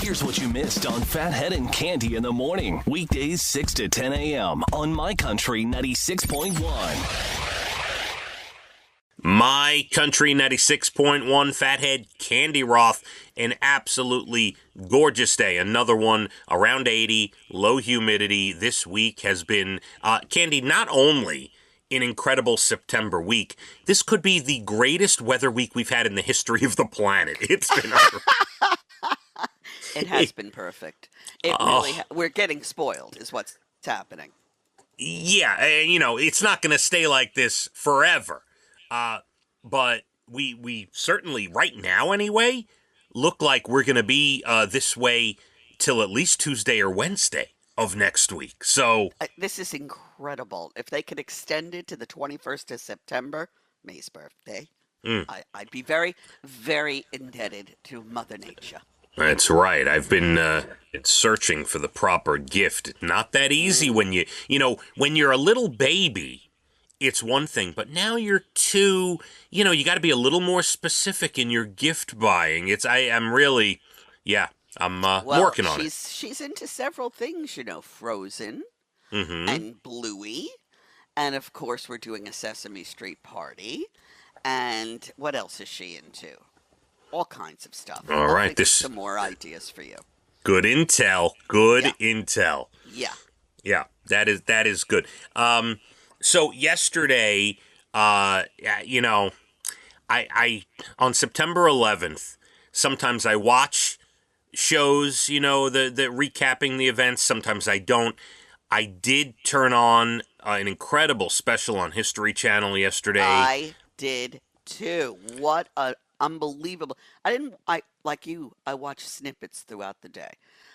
Here's what you missed on Phathead and Cande in the morning. Weekdays 6 to 10 a.m. on My Country 96.1. My Country 96.1, Phathead, Cande Roth, an absolutely gorgeous day. Another one around 80, low humidity. This week has been, Cande, not only an incredible September week, this could be the greatest weather week we've had in the history of the planet. It's been It has been perfect. It really we're getting spoiled is what's happening. Yeah, it's not going to stay like this forever. But we certainly, right now anyway, look like we're going to be this way till at least Tuesday or Wednesday of next week. So This is incredible. If they could extend it to the 21st of September, May's birthday, I'd be very, very indebted to Mother Nature. That's right. I've been searching for the proper gift. Not that easy when when you're a little baby. It's one thing, but now you're two, you got to be a little more specific in your gift buying. I'm working on it. She's into several things, Frozen Mm-hmm. and Bluey. And of course, we're doing a Sesame Street party. And what else is she into? All kinds of stuff. All right, I'll some more ideas for you. Good intel. Intel. Yeah. Yeah, that is good. So yesterday, I on September 11th, sometimes I watch shows, the recapping the events. Sometimes I don't. I did turn on an incredible special on History Channel yesterday. I did too. What a unbelievable. I watched snippets throughout the day.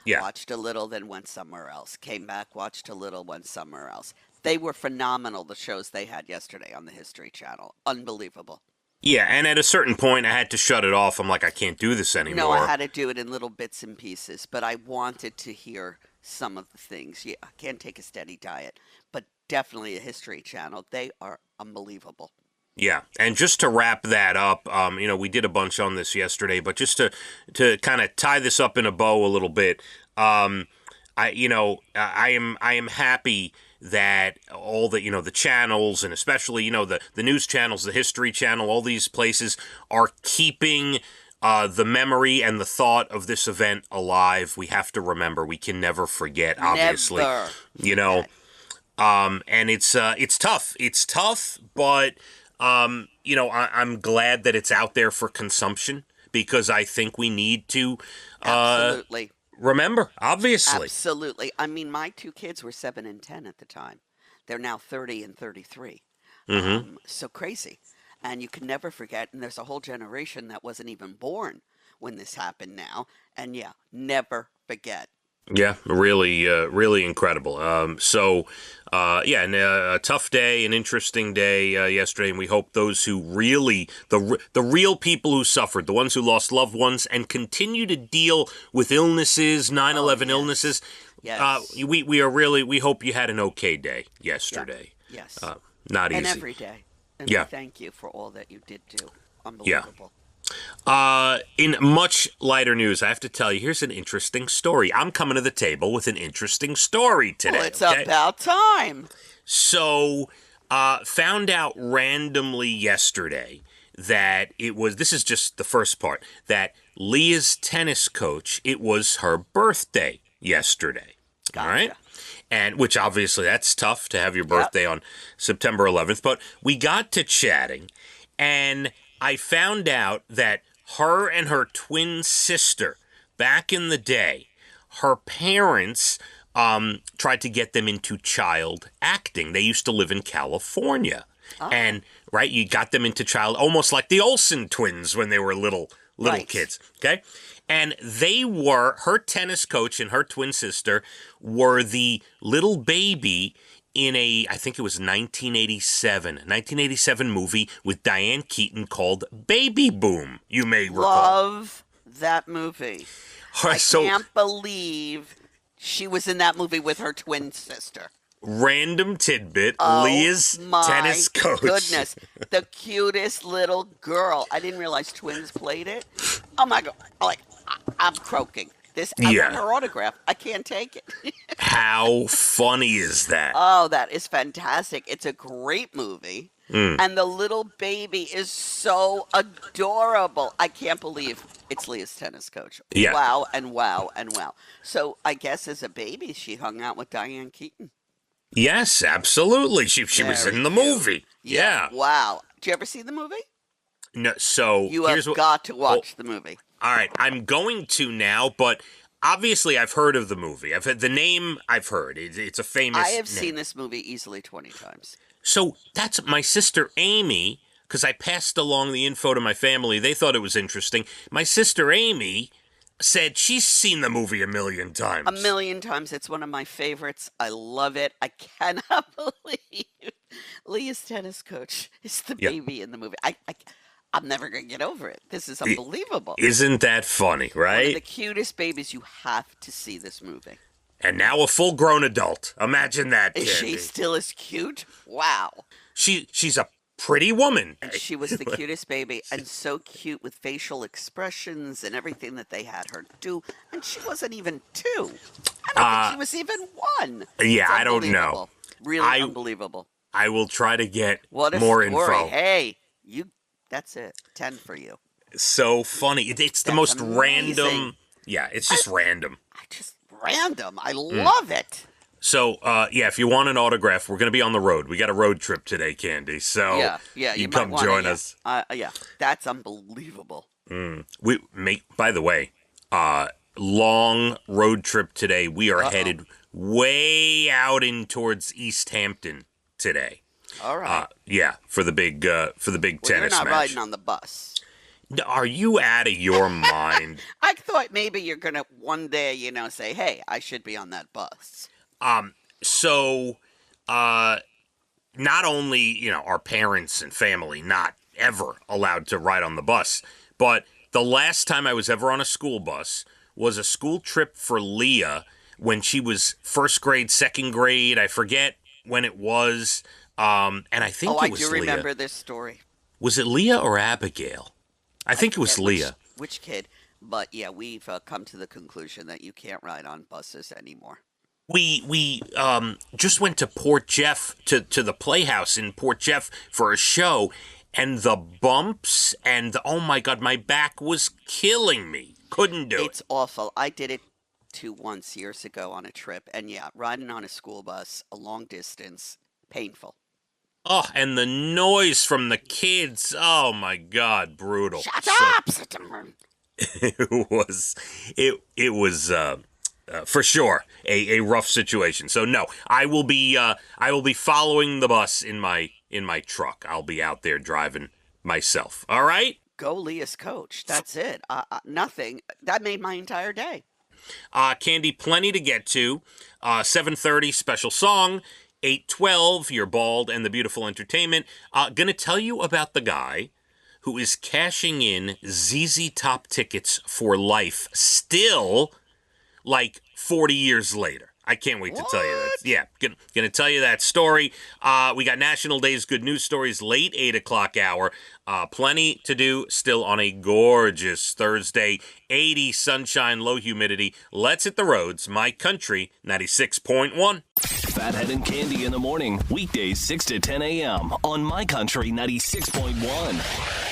Yeah. Watched a little, then went somewhere else. Came back, watched a little, went somewhere else. They were phenomenal, the shows they had yesterday on the History Channel. Unbelievable. Yeah, and at a certain point, I had to shut it off. I'm like, I can't do this anymore. No, I had to do it in little bits and pieces, but I wanted to hear some of the things. Yeah, I can't take a steady diet, but definitely a History Channel. They are unbelievable. Yeah, and just to wrap that up, we did a bunch on this yesterday, but just to kind of tie this up in a bow a little bit, I am happy that all the channels, and especially the news channels, the History Channel, all these places are keeping the memory and the thought of this event alive. We have to remember. We can never forget. Obviously, Never. And it's tough. It's tough, but. I'm glad that it's out there for consumption because I think we need to Absolutely. Remember, obviously. Absolutely. I mean, my two kids were 7 and 10 at the time. They're now 30 and 33. Mm-hmm. So crazy. And you can never forget. And there's a whole generation that wasn't even born when this happened now. And never forget. Yeah, really, really incredible. And a tough day, an interesting day yesterday, and we hope those who really, the real people who suffered, the ones who lost loved ones and continue to deal with illnesses, 9/11 illnesses. Yes. We hope you had an okay day yesterday. Yeah. Yes. Not easy. And every day. And we thank you for all that you did do. Unbelievable. In much lighter news, I have to tell you, here's an interesting story. I'm coming to the table with an interesting story today. Well, it's about time. So, found out randomly yesterday that this is just the first part, that Leah's tennis coach, it was her birthday yesterday. Gotcha. All right? And which obviously that's tough to have your birthday on September 11th, but we got to chatting and I found out that her and her twin sister, back in the day, her parents tried to get them into child acting. They used to live in California. Oh. And, you got them into child, almost like the Olsen twins when they were little kids, okay? And her tennis coach and her twin sister were the little baby in I think it was 1987 movie with Diane Keaton called Baby Boom, you may recall. Love that movie. I can't believe she was in that movie with her twin sister. Random tidbit, Leah's tennis coach. Goodness, the cutest little girl. I didn't realize twins played it. Oh my God, I'm croaking. I Yeah. want her autograph. I can't take it. How funny is that? Oh, that is fantastic. It's a great movie. Mm. And the little baby is so adorable. I can't believe it's Leah's tennis coach. Yeah. Wow and wow and wow. So I guess as a baby, she hung out with Diane Keaton. Yes, absolutely. She was Very in the cute. movie. Yeah. Wow. Do you ever see the movie? No, so You here's have what. got to watch the movie. All right, I'm going to now, but obviously I've heard of the movie. I've had the name. I've heard it's a famous. I have name. seen this movie easily 20 times. So that's my sister Amy, because I passed along the info to my family. They thought it was interesting. My sister Amy said she's seen the movie a million times. A million times. It's one of my favorites. I love it. I cannot believe Leah's tennis coach is the Yeah. baby in the movie. I'm never going to get over it. This is unbelievable. Isn't that funny, One of right? the cutest babies. You have to see this movie. And now a full-grown adult. Imagine that, Is she Candy. still as cute? Wow. She's a pretty woman. And she was the cutest baby and so cute with facial expressions and everything that they had her do. And she wasn't even 2. I don't think she was even 1. Yeah, It's I don't know. unbelievable. Really unbelievable. I will try to get What a more story. info. Hey, that's it. 10 for you. So funny. It's the That's most amazing. random. Yeah, it's just random. Just random. I love it. So, yeah, if you want an autograph, we're going to be on the road. We got a road trip today, Candy. So Yeah. you might come wanna, join yeah. us. Yeah, that's unbelievable. By the way, long road trip today. We are headed way out in towards East Hampton today. All right. Yeah, for the big tennis You're not match. riding on the bus. Are you out of your mind? I thought maybe you're going to one day, say, hey, I should be on that bus. So, not only, our parents and family not ever allowed to ride on the bus, but the last time I was ever on a school bus was a school trip for Leah when she was first grade, second grade. I forget when it was. And I think it was I do Leah. remember this story. Was it Leah or Abigail? I think it was Leah. Which kid? But yeah, we've come to the conclusion that you can't ride on buses anymore. We just went to Port Jeff to the Playhouse in Port Jeff for a show, and the bumps and oh my God, my back was killing me. Couldn't do it. It's awful. I did it once years ago on a trip, and yeah, riding on a school bus a long distance, painful. Oh, and the noise from the kids. Oh my God, brutal. Shut up! It was for sure a rough situation. So no, I will be following the bus in my truck. I'll be out there driving myself. All right? Go Leah's coach. That's it. Nothing. That made my entire day. Candy, plenty to get to. 7:30 special song. 8:12, You're Bald and the Beautiful Entertainment. Gonna tell you about the guy who is cashing in ZZ Top tickets for life still, like 40 years later. I can't wait to tell you that. Yeah, gonna tell you that story. We got National Day's Good News Stories late 8 o'clock hour. Plenty to do still on a gorgeous Thursday. 80 sunshine, low humidity. Let's hit the roads. My Country 96.1. Phathead and Candy in the morning, weekdays 6 to 10 a.m. on My Country 96.1.